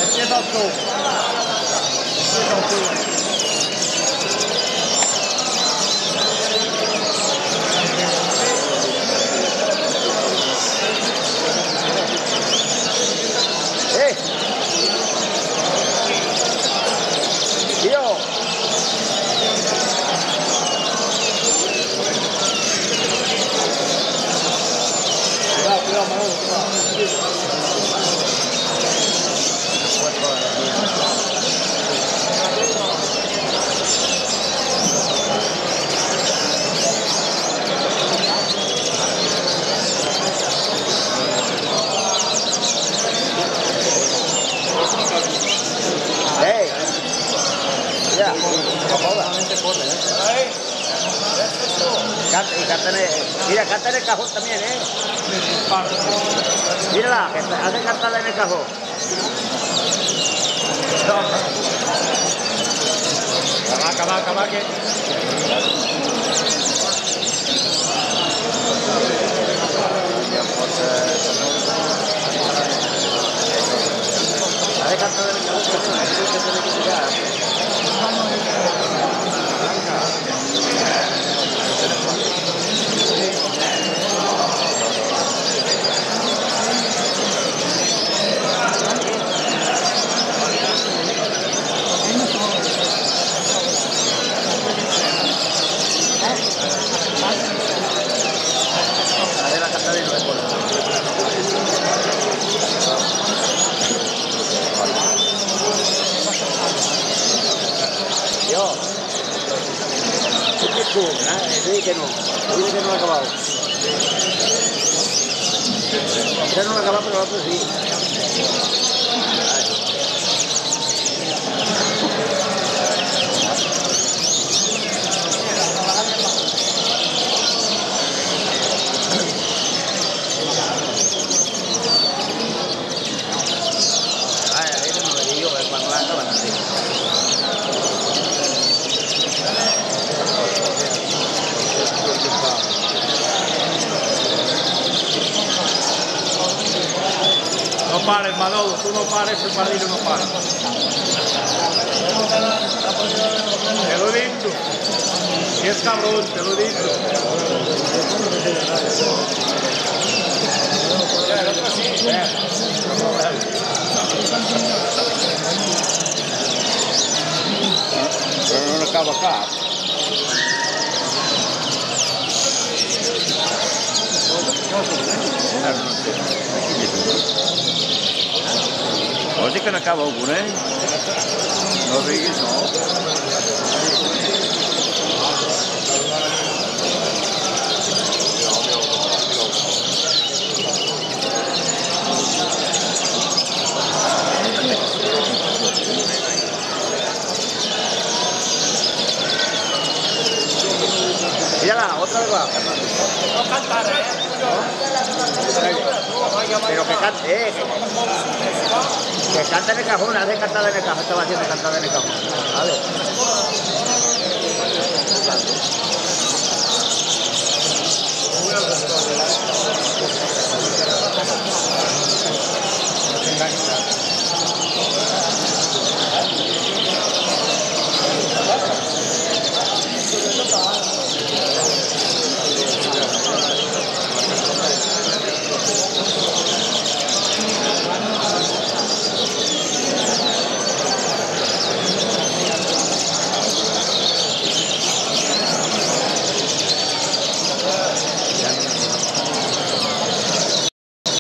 Empieza tú. Tío. Cuidado, Manolo, cuidado. Ya, y mira, canta en el cajón también, ¿eh? Mírala, que hace cantada en el cajón. Acaba, que... Hace cantada en el cajón, que tiene que tirar. Hace la cantada y no recuerdo. Yo. Dile que no ha acabado. Ya no lo ha acabado, pero el otro sí. Eso no lo digo, cuando la acaban así. No pares, Manolo, tú no pares, el padrino no para. Te lo he dicho. Si es cabrón, te lo he dicho. Pero no acaba acá. Oye que no acaba uno, ¿eh? No riguis, no. Mírala, otra vez va. No cantar, ¿eh? Pero que cante, que cante en el cajón, hace cantada en el cajón, estaba haciendo cantada en el cajón. Vale. No te engañes.